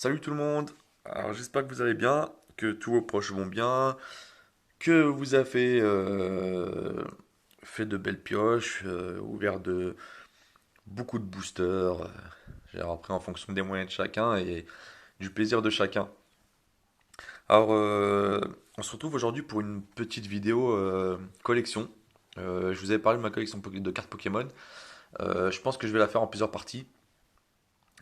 Salut tout le monde. Alors j'espère que vous allez bien, que tous vos proches vont bien, que vous avez fait de belles pioches, ouvert de beaucoup de boosters. Après en fonction des moyens de chacun et du plaisir de chacun. Alors on se retrouve aujourd'hui pour une petite vidéo collection. Je vous avais parlé de ma collection de cartes Pokémon. Je pense que je vais la faire en plusieurs parties.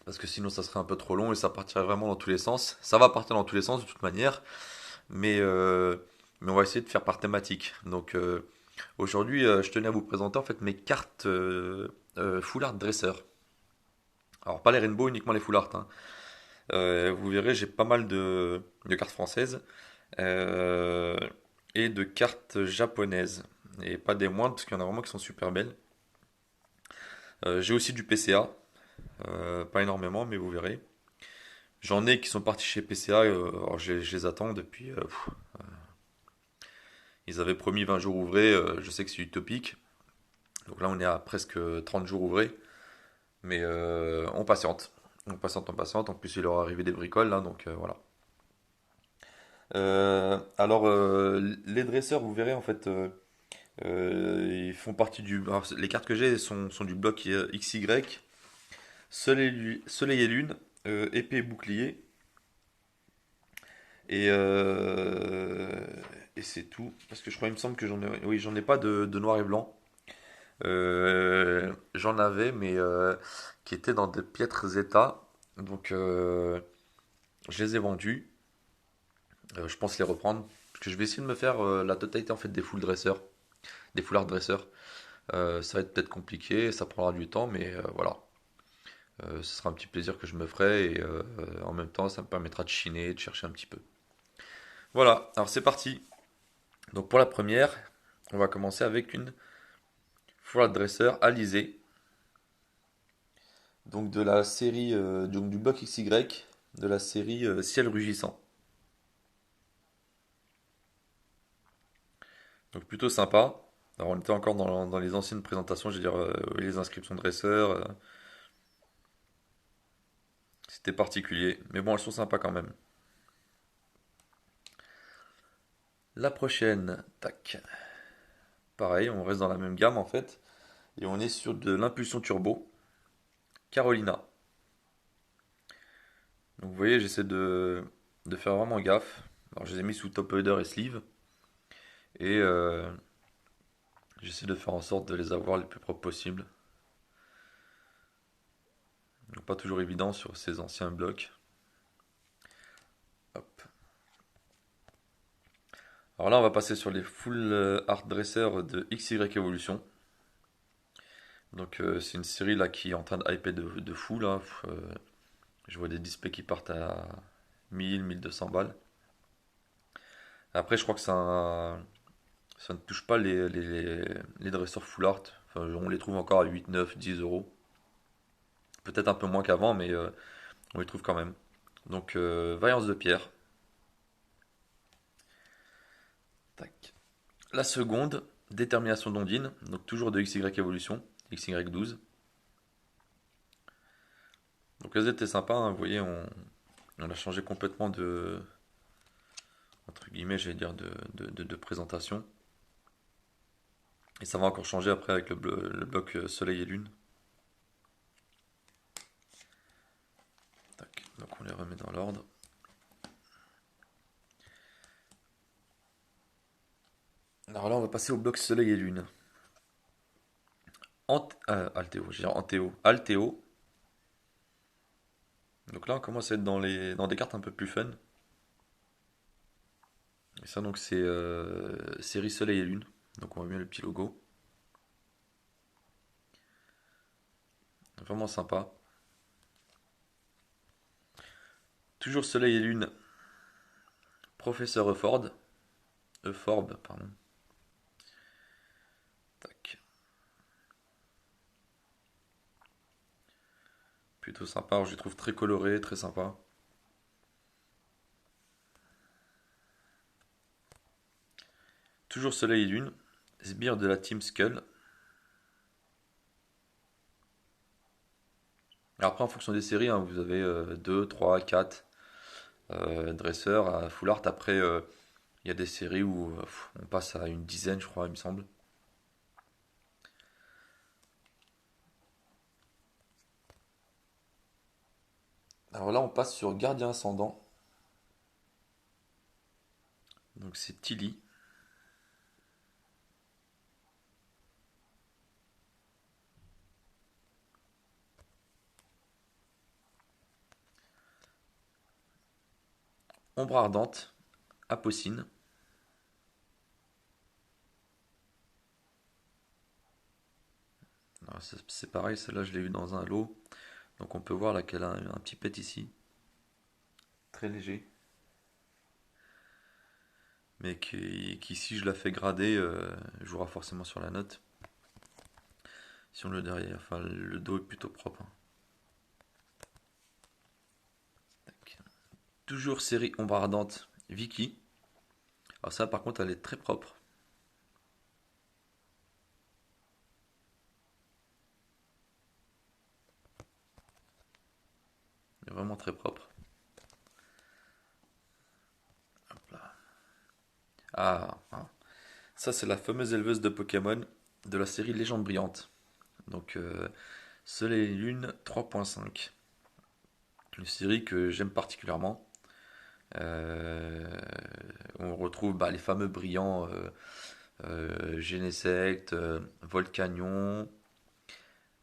Parce que sinon ça serait un peu trop long et ça partirait vraiment dans tous les sens. Ça va partir dans tous les sens de toute manière. mais, euh, mais on va essayer de faire par thématique. Donc aujourd'hui, je tenais à vous présenter en fait mes cartes full art dresseur. Alors pas les rainbow, uniquement les full art, hein. Vous verrez, j'ai pas mal de cartes françaises euh, et de cartes japonaises. Et pas des moindres, parce qu'il y en a vraiment qui sont super belles. J'ai aussi du PCA, pas énormément, mais vous verrez. J'en ai qui sont partis chez PCA, alors je les attends depuis. Ils avaient promis 20 jours ouvrés, je sais que c'est utopique. Donc là, on est à presque 30 jours ouvrés. Mais on patiente. On patiente, on patiente. En plus, il leur est arrivé des bricoles, là, donc voilà. Les dresseurs, vous verrez, en fait, ils font partie du. Alors, les cartes que j'ai sont du bloc XY, soleil et lune, épée et bouclier. Et, euh, et c'est tout. Parce que je crois, il me semble que j'en ai. Oui, j'en ai pas de noir et blanc. J'en avais, mais qui étaient dans de piètres états. Donc, je les ai vendus. Je pense les reprendre. Parce que je vais essayer de me faire la totalité en fait des full dresseurs, des full art dresseurs. Ça va être peut-être compliqué, ça prendra du temps, mais voilà. Ce sera un petit plaisir que je me ferai et en même temps, ça me permettra de chiner, de chercher un petit peu. Voilà, alors c'est parti. Donc pour la première, on va commencer avec une full art dresser Alizé. Donc de la série donc du bloc XY, de la série Ciel rugissant. Donc plutôt sympa. Alors on était encore dans les anciennes présentations, je veux dire oui, les inscriptions de dresseurs, c'était particulier. Mais bon, elles sont sympas quand même. La prochaine, tac. Pareil, on reste dans la même gamme en fait. Et on est sur de l'impulsion turbo. Carolina. Donc vous voyez, j'essaie de faire vraiment gaffe. Alors je les ai mis sous top loader et sleeve. Et j'essaie de faire en sorte de les avoir le plus propres possible. Donc pas toujours évident sur ces anciens blocs. Hop. Alors là, on va passer sur les full art dressers de XY Evolution. Donc c'est une série là qui est en train de hyper de fou là. Je vois des displays qui partent à 1000, 1200 balles. Après, je crois que ça ne touche pas les dresseurs full art. Enfin, on les trouve encore à 8, 9, 10 euros. Peut-être un peu moins qu'avant, mais on les trouve quand même. Donc, Vaillance de pierre. Tac. La seconde, détermination d'Ondine. Donc, toujours de XY Evolution. XY12. Donc, elles étaient sympas, hein. Vous voyez, on a changé complètement de. Entre guillemets, j'allais dire, de présentation. Et ça va encore changer après avec le bloc Soleil et Lune. Tac. Donc, on les remet dans l'ordre. Alors là, on va passer au bloc Soleil et Lune. Altéo, je veux dire Antéo. Altéo. Donc là, on commence à être dans des cartes un peu plus fun. Et ça, donc, c'est série Soleil et Lune. Donc, on voit bien le petit logo. Vraiment sympa. Toujours Soleil et Lune. Professeur Euphorbe, pardon. Tac. Plutôt sympa. Alors, je les trouve très colorés, très sympa. Toujours Soleil et Lune. Sbire de la Team Skull. Alors après, en fonction des séries, hein, vous avez 2, 3, 4. dresseur à full art. Après, il y a des séries où on passe à une dizaine, je crois, il me semble. Alors là, on passe sur Gardien Ascendant. Donc c'est Tilly. Ombre Ardente, Apocine. Alors, c'est pareil, celle-là je l'ai vue dans un lot. Donc on peut voir là qu'elle a un petit pet ici. Très léger. Mais qui si je la fais grader, jouera forcément sur la note. Si on le derrière, enfin le dos est plutôt propre, hein. Tac. Toujours série Ombre Ardente, Vicky. Alors ça par contre elle est très propre. Elle est vraiment très propre. Hop là. Ah. Ça c'est la fameuse éleveuse de Pokémon de la série Légende brillante. Donc Soleil et Lune 3.5. Une série que j'aime particulièrement. Euh, on retrouve les fameux brillants Genesect, Volcanion,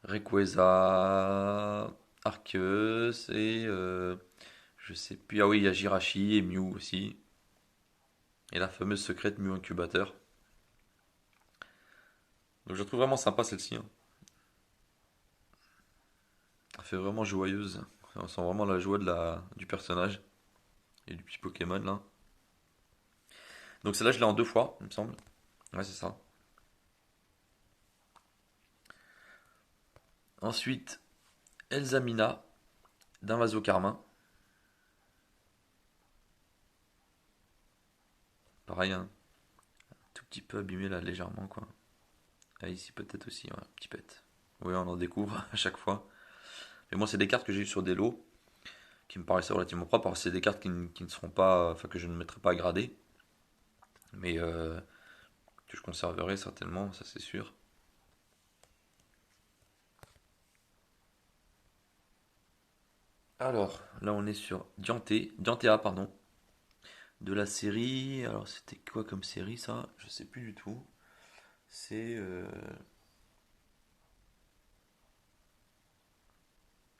Rayquaza, Arceus et je sais plus. Ah oui, il y a Jirachi et Mew aussi. Et la fameuse secrète Mew Incubateur. Donc je la trouve vraiment sympa celle-ci, hein. Elle fait vraiment joyeuse. On sent vraiment la joie du personnage et du petit Pokémon là. Donc celle-là je l'ai en deux fois, il me semble. Ouais, c'est ça. Ensuite, Elsamina d'Invaso Carmin. Pareil, hein, tout petit peu abîmé là, légèrement quoi. Ah, ici peut-être aussi, ouais, un petit pet. Oui, on en découvre à chaque fois. Mais moi, c'est des cartes que j'ai eues sur des lots qui me paraissaient relativement propres. Alors, c'est des cartes qui ne seront pas, enfin, que je ne mettrai pas à grader, mais que je conserverai certainement, ça c'est sûr. Alors, là, on est sur Diantea, pardon, de la série. Alors, c'était quoi comme série ça? Je sais plus du tout. C'est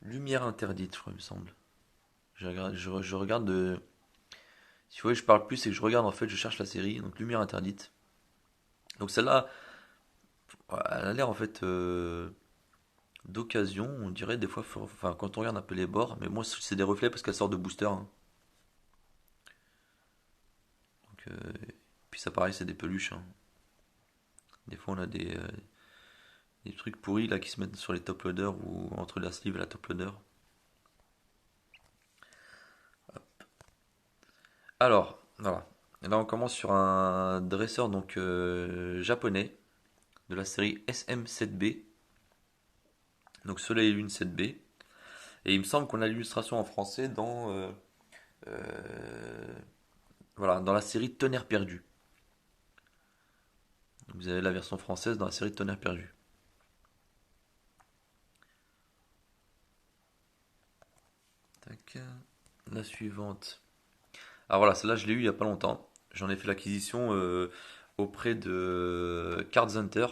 Lumière interdite, je crois, il me semble. Je regarde de. Si vous voulez, je parle plus, c'est que je regarde en fait, je cherche la série, donc Lumière interdite. Donc celle-là, elle a l'air en fait d'occasion, on dirait des fois, enfin quand on regarde un peu les bords, mais moi c'est des reflets parce qu'elle sort de booster, hein. Donc, puis ça pareil, c'est des peluches, hein. Des fois on a des trucs pourris là qui se mettent sur les top loaders ou entre la sleeve et la top loader. Alors, voilà. Et là on commence sur un dresseur donc japonais de la série SM7B, donc Soleil et Lune 7B. Et il me semble qu'on a l'illustration en français dans euh, voilà, dans la série Tonnerre perdu. Vous avez la version française dans la série Tonnerre perdu. Tac. La suivante. Ah voilà, celle-là je l'ai eu il y a pas longtemps. J'en ai fait l'acquisition auprès de Cards Hunter.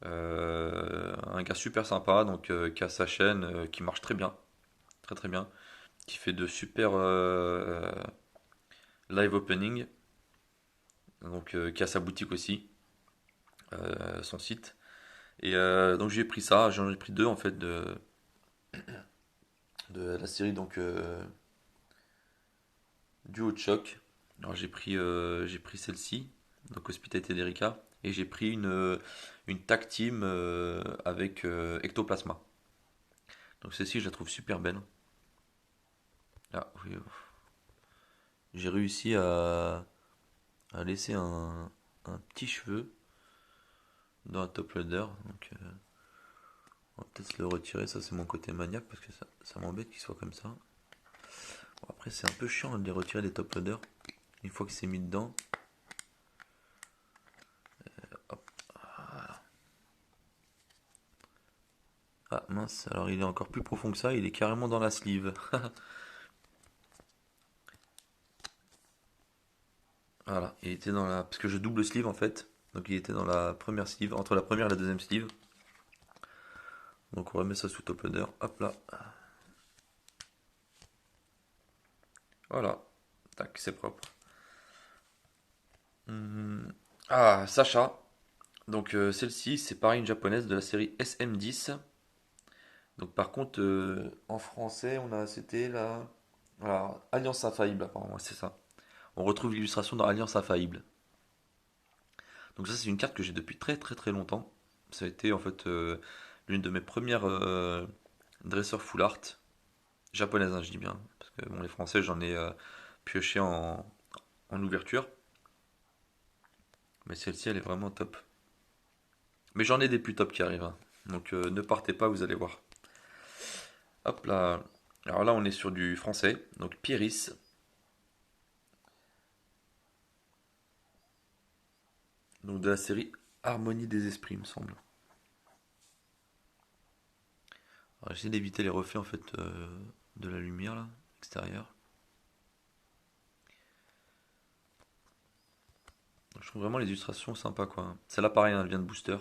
Un gars super sympa, donc qui a sa chaîne qui marche très bien, très très bien, qui fait de super live opening, donc qui a sa boutique aussi, son site. Et donc j'ai pris ça, j'en ai pris deux en fait de la série donc Duo de choc. Alors j'ai pris celle-ci, donc Hospitalité d'Erika, et j'ai pris une tag team avec Ectoplasma. Donc celle-ci je la trouve super belle. Ah oui, j'ai réussi à laisser un petit cheveu dans la top loader, donc on va peut-être le retirer, ça c'est mon côté maniaque parce que ça m'embête qu'il soit comme ça. Après, c'est un peu chiant de les retirer des top loaders. Une fois que c'est mis dedans. Hop. Ah mince, alors il est encore plus profond que ça, il est carrément dans la sleeve. Voilà, il était dans la. Parce que je double sleeve en fait. Donc il était dans la première sleeve, entre la première et la deuxième sleeve. Donc on remet ça sous top loader. Hop là. Voilà. Tac, c'est propre. Hum. Ah, Sacha. Donc celle-ci, c'est pareil, une japonaise de la série SM10. Donc par contre, en français, c'était la. Voilà, Alliance Infaillible, apparemment, ouais, c'est ça. On retrouve l'illustration dans Alliance Infaillible. Donc ça, c'est une carte que j'ai depuis très très très longtemps. Ça a été en fait l'une de mes premières dresseurs full art japonaises, hein, je dis bien. Parce que bon, les français, j'en ai pioché en ouverture. Mais celle-ci, elle est vraiment top. Mais j'en ai des plus top qui arrivent, hein. Donc ne partez pas, vous allez voir. Hop là. Alors là, on est sur du français. Donc Pieris. Donc de la série Harmonie des esprits, il me semble. Alors, j'essaie d'éviter les reflets en fait de la lumière là, extérieure. Je trouve vraiment les illustrations sympas quoi. Celle-là pareil, hein, elle vient de Booster.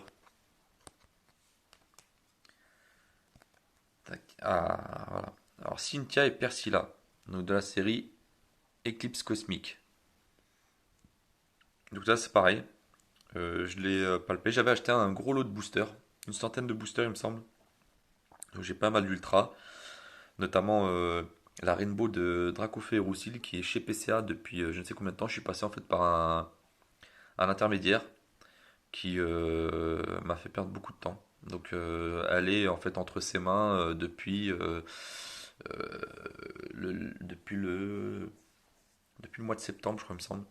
Tac. Ah voilà. Alors Cynthia et Persilla. Donc de la série Eclipse Cosmique. Donc là c'est pareil. Je l'ai palpé. J'avais acheté un gros lot de boosters. Une centaine de boosters il me semble. Donc j'ai pas mal d'ultra. Notamment la Rainbow de Dracofeu et Roussil qui est chez PCA depuis je ne sais combien de temps. Je suis passé en fait par un intermédiaire qui m'a fait perdre beaucoup de temps. Donc elle est en fait entre ses mains euh, le, depuis le depuis le mois de septembre, je crois, il me semble.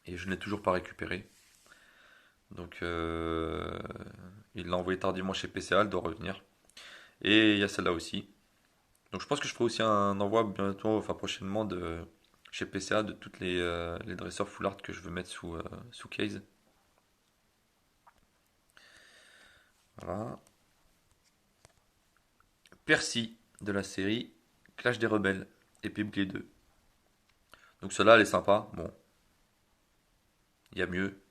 Et je ne l'ai toujours pas récupéré. Donc il l'a envoyé tardivement chez PCA, elle doit revenir. Et il y a celle-là aussi. Donc je pense que je ferai aussi un envoi bientôt, enfin prochainement, de chez PCA de toutes les dresseurs full art que je veux mettre sous case. Voilà. Percy de la série Clash des Rebelles, épée bouclier 2. Donc celle-là, elle est sympa. Bon, il y a mieux.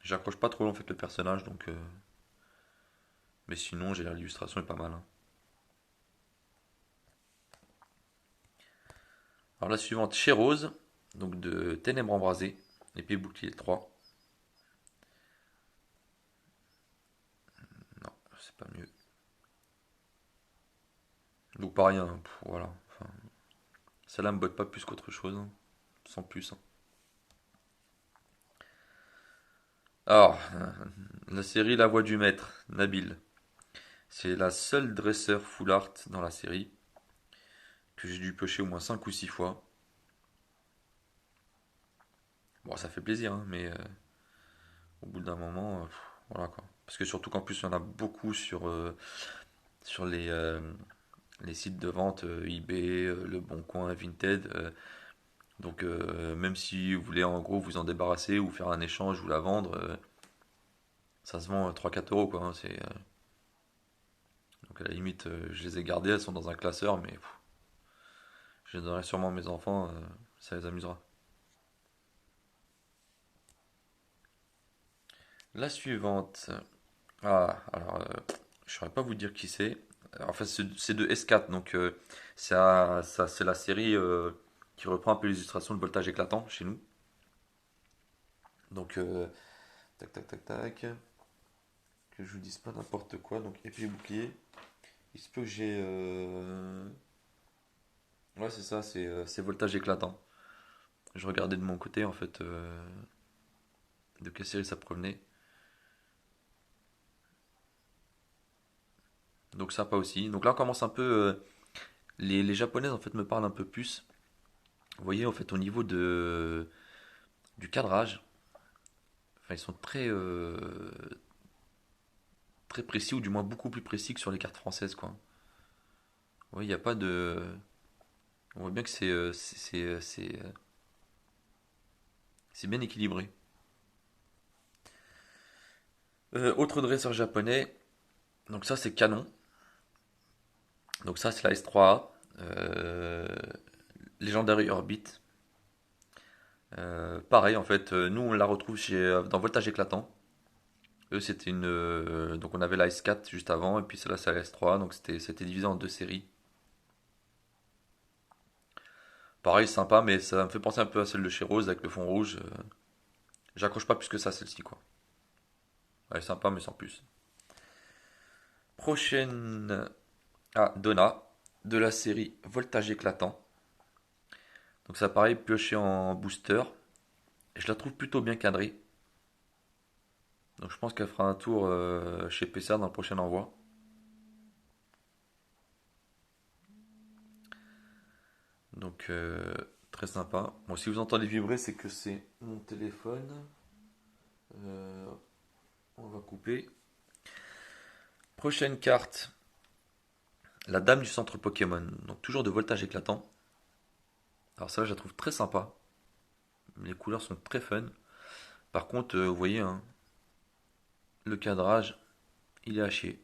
J'accroche pas trop en fait le personnage, donc. Mais sinon, j'ai l'illustration est pas mal, hein. Alors la suivante, chez Rose, donc de Ténèbres embrasées, épée bouclier 3. Non, c'est pas mieux. Donc pareil, hein, voilà. Enfin, celle-là me botte pas plus qu'autre chose, hein, sans plus, hein. Alors, la série La Voix du Maître, Nabil. C'est la seule dresseur full art dans la série que j'ai dû piocher au moins 5 ou 6 fois. Bon, ça fait plaisir, hein, mais au bout d'un moment, voilà quoi. Parce que surtout qu'en plus, il y en a beaucoup sur les sites de vente eBay, Le Bon Coin, Vinted. Donc, même si vous voulez en gros vous en débarrasser ou faire un échange ou la vendre, ça se vend 3-4 € quoi, hein, donc, à la limite, je les ai gardées, elles sont dans un classeur, mais je les donnerai sûrement à mes enfants, ça les amusera. La suivante. Ah, alors, je saurais pas vous dire qui c'est. En fait, c'est de S4, donc c'est la série qui reprend un peu l'illustration de voltage éclatant chez nous. Donc, tac, tac, tac, tac. Que je vous dise pas n'importe quoi. Donc, épée et bouclier. Il se peut que j'ai. Ouais, c'est ça, c'est voltage éclatant. Je regardais de mon côté, en fait, de quelle série ça provenait. Donc, sympa aussi. Donc là, on commence un peu. Les japonaises, en fait, me parlent un peu plus. Vous voyez, en fait, au niveau du cadrage, enfin, ils sont très précis, ou du moins beaucoup plus précis que sur les cartes françaises, quoi. Oui, il n'y a pas de. On voit bien que c'est bien équilibré. Autre dresseur japonais, donc ça c'est Canon. Donc ça c'est la S3A. Legendary Orbit. Pareil en fait, nous on la retrouve dans Voltage Éclatant. Eux c'était une. Donc on avait la S4 juste avant, et puis celle-là c'est la S3, donc c'était divisé en deux séries. Pareil, sympa, mais ça me fait penser un peu à celle de chez Rose avec le fond rouge. J'accroche pas plus que ça celle-ci quoi. Elle est sympa mais sans plus. Prochaine. Ah, Donna, de la série Voltage Éclatant. Donc ça pareil, pioché en booster. Et je la trouve plutôt bien cadrée. Donc je pense qu'elle fera un tour chez PSA dans le prochain envoi. Donc très sympa. Bon, si vous entendez vibrer, c'est que c'est mon téléphone. Euh, on va couper. Prochaine carte, la Dame du Centre Pokémon. Donc toujours de Voltage Éclatant. Alors ça, je la trouve très sympa. Les couleurs sont très fun. Par contre, vous voyez, hein, le cadrage, il est haché.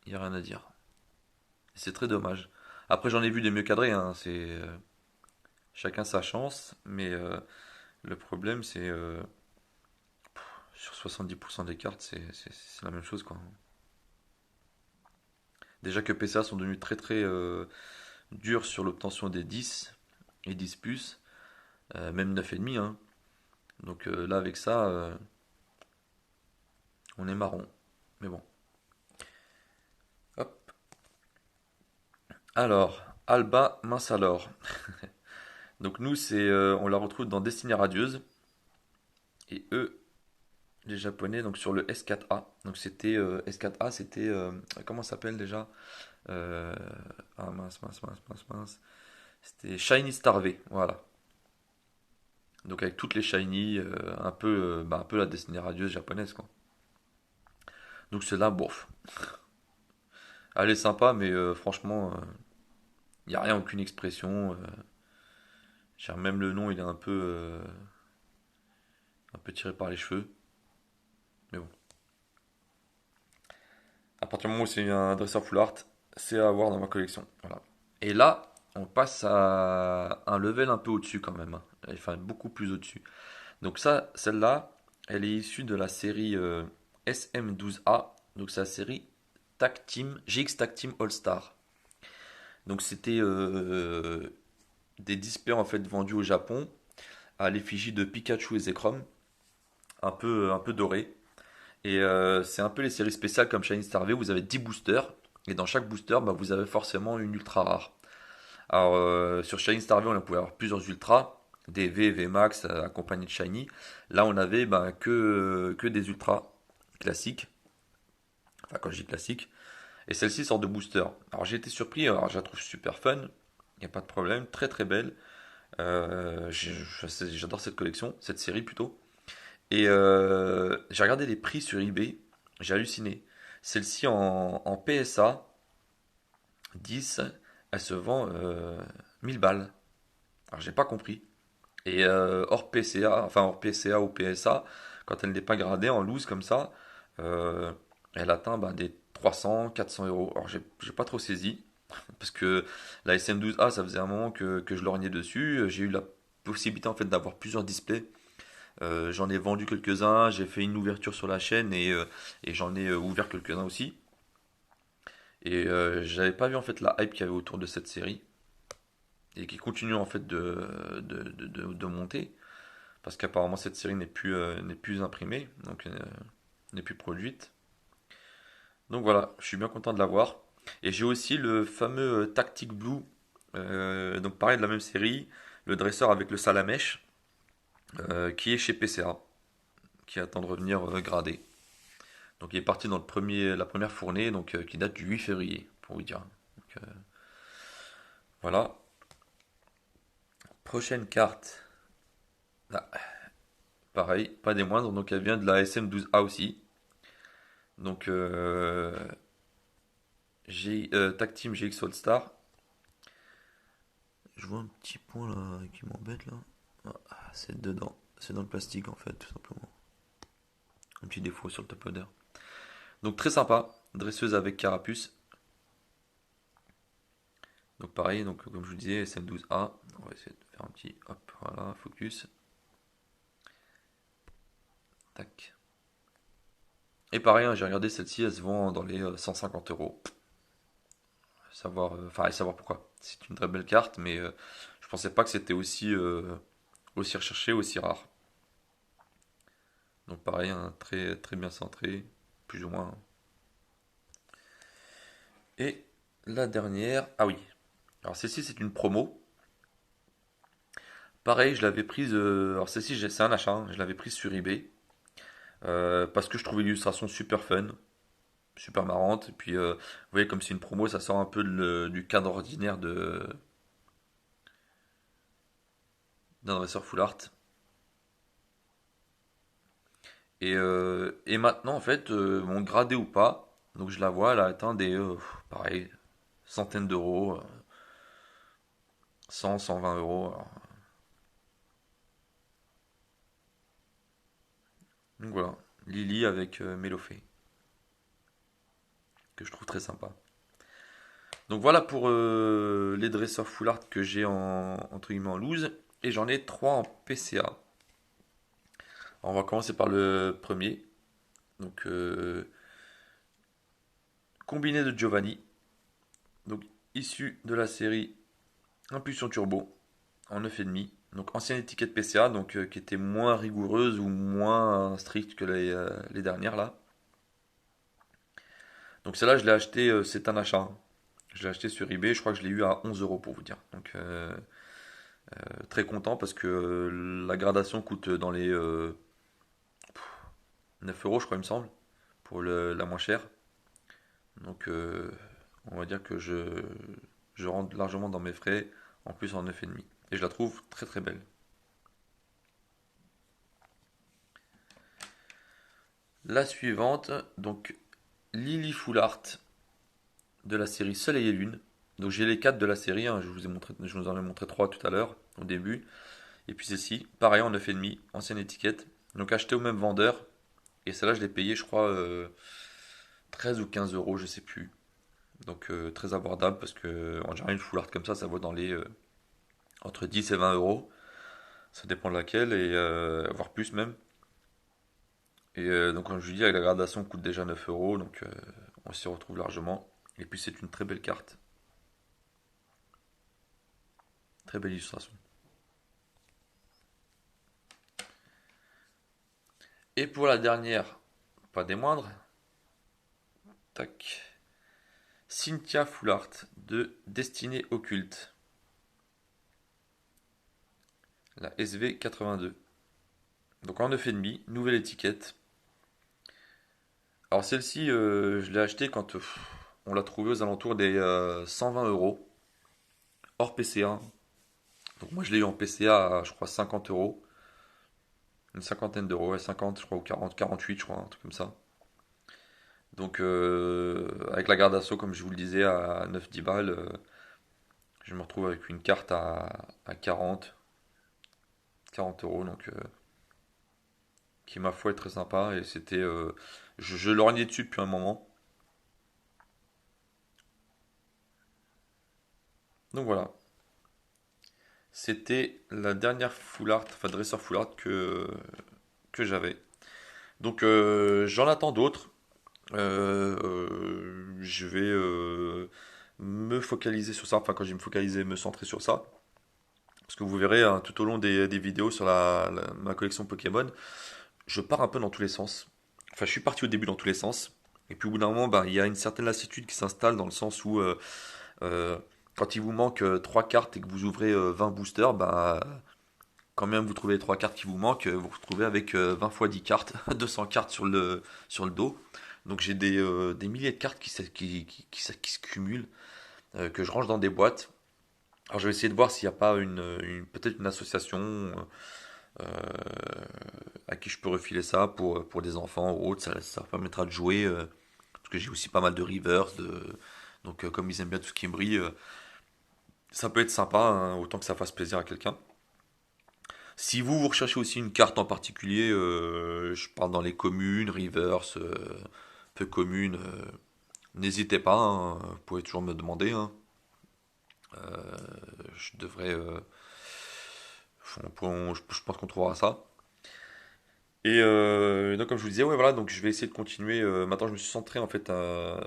Il n'y a rien à dire. C'est très dommage. Après, j'en ai vu des mieux cadrés, hein, c'est chacun sa chance, mais le problème, c'est sur 70% des cartes, c'est la même chose, quoi. Déjà que PCA sont devenus très très durs sur l'obtention des 10 et 10 plus, même 9,5, hein. Donc là, avec ça, on est marron. Mais bon. Hop. Alors, Alba Mince alors. Donc nous, on la retrouve dans Destinée Radieuse. Et eux, les Japonais, donc sur le S4A. Donc c'était S4A, c'était comment ça s'appelle déjà? Euh, ah mince. C'était Shiny Star V, voilà. Donc avec toutes les shiny, un peu la destinée radieuse japonaise quoi. Donc c'est là, bof. Elle est sympa, mais franchement, il n'y a rien, aucune expression. Même le nom, il est un peu tiré par les cheveux. Mais bon. À partir du moment où c'est un dresseur full art, c'est à avoir dans ma collection. Voilà. Et là, on passe à un level un peu au-dessus quand même, hein. Enfin, beaucoup plus au-dessus. Donc ça, celle-là, elle est issue de la série SM12A. Donc c'est la série Tag Team, GX Tag Team All Star. Donc c'était des displays en fait vendus au Japon à l'effigie de Pikachu et Zekrom, un peu doré. Et c'est un peu les séries spéciales comme Shiny Star V, vous avez 10 boosters. Et dans chaque booster, bah, vous avez forcément une ultra rare. Alors sur Shiny Star V, on pouvait avoir plusieurs ultras, des V, V Max accompagnés de Shiny. Là, on avait bah, que des ultras classiques. Enfin, quand je dis classique. Et celle-ci sort de booster. Alors j'ai été surpris, alors je la trouve super fun. Il n'y a pas de problème, très très belle. J'adore cette collection, cette série plutôt. Et j'ai regardé les prix sur eBay, j'ai halluciné. Celle-ci en PSA 10, elle se vend 1000 balles. Alors j'ai pas compris. Et hors PCA ou PSA, quand elle n'est pas gradée en loose comme ça, euh, elle atteint bah, des 300, 400 euros. Alors j'ai pas trop saisi, parce que la SM12A, ça faisait un moment que je lorgnais dessus. J'ai eu la possibilité en fait d'avoir plusieurs displays. J'en ai vendu quelques-uns, j'ai fait une ouverture sur la chaîne et j'en ai ouvert quelques-uns aussi. Et j'avais pas vu en fait la hype qu'il y avait autour de cette série et qui continue en fait de monter parce qu'apparemment cette série n'est plus imprimée, donc n'est plus produite. Donc voilà, je suis bien content de l'avoir. Et j'ai aussi le fameux Tactic Blue, donc pareil de la même série, le dresseur avec le salamèche, qui est chez PCA, qui attend de revenir gradé. Donc il est parti dans la première fournée, donc qui date du 8 février, pour vous dire. Donc, voilà. Prochaine carte. Ah, pareil, pas des moindres, donc elle vient de la SM12A aussi. Donc Tag Team GX All Star. Je vois un petit point là qui m'embête là. C'est dedans. C'est dans le plastique en fait, tout simplement. Un petit défaut sur le top loader. Donc très sympa. Dresseuse avec carapuce. Donc pareil, donc comme je vous disais, SM12A. On va essayer de faire un petit hop, voilà, focus. Tac. Et pareil, hein, j'ai regardé celle-ci, elle se vend dans les 150 euros. Savoir, savoir pourquoi. C'est une très belle carte, mais je pensais pas que c'était aussi recherché, aussi rare. Donc pareil, hein, très, très bien centré, plus ou moins. Et la dernière, ah oui. Alors celle-ci c'est une promo. Pareil, je l'avais prise. Alors celle-ci c'est un achat, hein, je l'avais prise sur eBay parce que je trouvais l'illustration super fun, super marrante. Et puis vous voyez comme c'est une promo, ça sort un peu du cadre ordinaire de d'un dresseur full art. Et maintenant en fait, bon gradé ou pas, donc je la vois, elle a atteint des pareil centaines d'euros, 100, 120 euros. Alors, donc voilà, Lily avec Mélofée, que je trouve très sympa. Donc voilà pour les dresseurs full art que j'ai entre guillemets en loose. Et j'en ai trois en PCA. Alors, on va commencer par le premier. Donc combiné de Giovanni. Donc issu de la série Impulsion Turbo en 9,5. Donc ancienne étiquette PCA, donc qui était moins rigoureuse ou moins stricte que les dernières là. Donc celle-là je l'ai acheté, c'est un achat, hein. Je l'ai acheté sur eBay, je crois que je l'ai eu à 11 euros pour vous dire. Donc très content parce que la gradation coûte dans les 9 euros, je crois, il me semble, pour la moins chère. Donc, on va dire que je rentre largement dans mes frais, en plus en 9,5. Et je la trouve très très belle. La suivante, donc Lily Full Art de la série Soleil et Lune. Donc j'ai les 4 de la série, hein, je vous en ai montré 3 tout à l'heure, au début. Et puis celle-ci, pareil en 9,5, ancienne étiquette. Donc acheté au même vendeur. Et celle-là, je l'ai payé, je crois, 13 ou 15 euros, je sais plus. Donc très abordable parce que en général, une full art comme ça vaut dans les entre 10 et 20 euros. Ça dépend de laquelle, et voire plus même. Et donc, comme je vous dis, avec la gradation, coûte déjà 9 euros, donc on s'y retrouve largement. Et puis, c'est une très belle carte. Très belle illustration. Et pour la dernière, pas des moindres, tac. Cynthia Full Art de Destinée Occulte. La SV82. Donc en 9,5, nouvelle étiquette. Alors celle-ci, je l'ai achetée quand on l'a trouvée aux alentours des 120 euros, hors PCA. Donc moi je l'ai eu en PCA à je crois 50 euros, une cinquantaine d'euros, ouais, 50 je crois, ou 40, 48 je crois, un truc comme ça. Donc avec la garde d'assaut, comme je vous le disais, à 9-10 balles, je me retrouve avec une carte à 40 euros, donc qui ma foi est très sympa. Et c'était, je lorgnais dessus depuis un moment. Donc voilà, c'était la dernière full art, enfin dresseur full art que j'avais. Donc j'en attends d'autres. Je vais me focaliser sur ça. Enfin, quand je vais me focaliser, me centrer sur ça. Parce que vous verrez hein, tout au long des vidéos sur ma collection Pokémon, je pars un peu dans tous les sens. Enfin, je suis parti au début dans tous les sens. Et puis au bout d'un moment, ben, il y a une certaine lassitude qui s'installe dans le sens où euh, quand il vous manque 3 cartes et que vous ouvrez 20 boosters, ben, quand même vous trouvez les 3 cartes qui vous manquent, vous vous retrouvez avec 20 fois 10 cartes, 200 cartes sur le dos. Donc j'ai des milliers de cartes qui se cumulent, que je range dans des boîtes. Alors je vais essayer de voir s'il n'y a pas peut-être une association euh, à qui je peux refiler ça pour des enfants ou autres. Ça permettra de jouer, parce que j'ai aussi pas mal de reverse, Donc comme ils aiment bien tout ce qui brille, ça peut être sympa, hein, autant que ça fasse plaisir à quelqu'un. Si vous recherchez aussi une carte en particulier, je parle dans les communes, rivers, peu communes, n'hésitez pas, hein, vous pouvez toujours me demander, hein. Je devrais, je pense qu'on trouvera ça. Et donc comme je vous disais, ouais voilà, donc je vais essayer de continuer. Maintenant, je me suis centré en fait,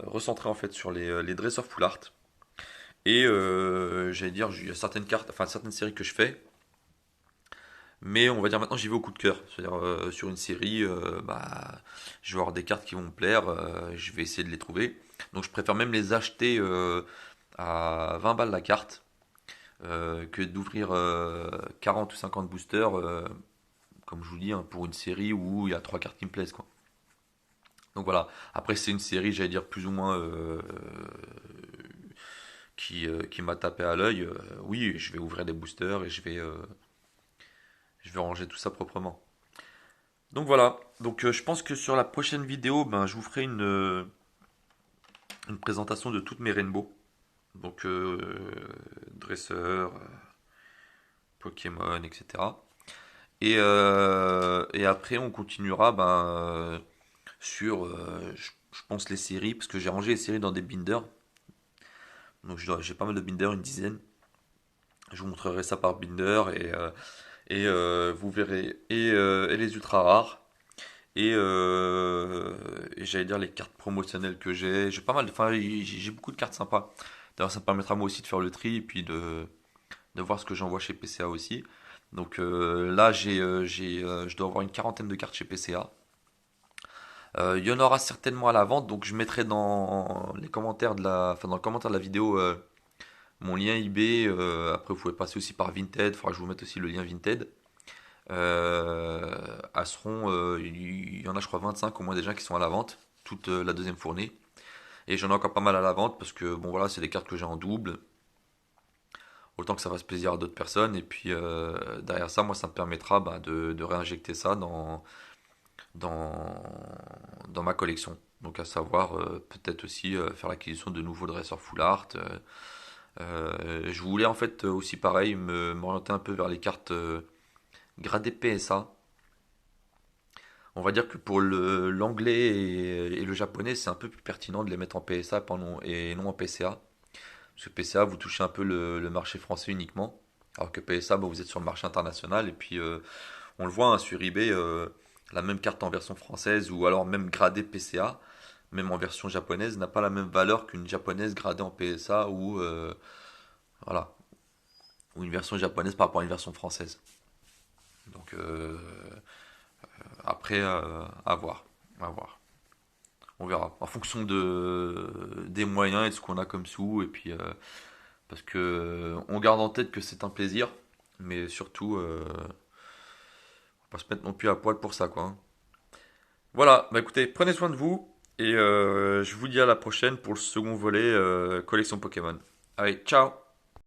recentré en fait sur les dresseurs full art. Et j'allais dire, il y a certaines cartes, enfin certaines séries que je fais, mais on va dire maintenant j'y vais au coup de cœur. C'est-à-dire sur une série, bah, je vais avoir des cartes qui vont me plaire, je vais essayer de les trouver. Donc je préfère même les acheter à 20 balles la carte que d'ouvrir 40 ou 50 boosters, comme je vous dis, hein, pour une série où il y a trois cartes qui me plaisent, quoi. Donc voilà, après c'est une série, j'allais dire plus ou moins qui m'a tapé à l'œil. Oui, je vais ouvrir des boosters et je vais ranger tout ça proprement. Donc voilà, donc je pense que sur la prochaine vidéo, ben, je vous ferai une présentation de toutes mes rainbows. Donc dresseurs, Pokémon, etc. Et après on continuera ben, sur, je pense, les séries, parce que j'ai rangé les séries dans des binders. Donc j'ai pas mal de binders, une dizaine. Je vous montrerai ça par binder et vous verrez et les ultra rares et j'allais dire les cartes promotionnelles que j'ai pas mal enfin j'ai beaucoup de cartes sympas. D'ailleurs ça me permettra moi aussi de faire le tri et puis de voir ce que j'envoie chez PCA aussi. Donc là je dois avoir une quarantaine de cartes chez PCA. Il y en aura certainement à la vente, donc je mettrai dans les commentaires enfin dans le commentaire de la vidéo mon lien eBay. Après vous pouvez passer aussi par Vinted, il faudra que je vous mette aussi le lien Vinted. Il y en a je crois 25 au moins déjà qui sont à la vente, toute la deuxième fournée. Et j'en ai encore pas mal à la vente parce que bon voilà, c'est des cartes que j'ai en double. Autant que ça fasse plaisir à d'autres personnes. Et puis derrière ça, moi ça me permettra bah, de réinjecter ça dans, dans ma collection. Donc à savoir peut-être aussi faire l'acquisition de nouveaux dresseurs full art. Je voulais en fait aussi pareil m'orienter un peu vers les cartes gradées PSA. On va dire que pour l'anglais et le japonais, c'est un peu plus pertinent de les mettre en PSA et non en PCA. Parce que PCA, vous touchez un peu le marché français uniquement. Alors que PSA, bah, vous êtes sur le marché international. Et puis, on le voit hein, sur eBay, la même carte en version française ou alors même gradée PCA, même en version japonaise, n'a pas la même valeur qu'une japonaise gradée en PSA voilà, ou une version japonaise par rapport à une version française. Donc, après, à voir. À voir. On verra. En fonction des moyens et de ce qu'on a comme sous. Et puis, parce que on garde en tête que c'est un plaisir. Mais surtout, faut pas se mettre non plus à poil pour ça, quoi, hein. Voilà. Bah écoutez, prenez soin de vous. Et je vous dis à la prochaine pour le second volet collection Pokémon. Allez, ciao!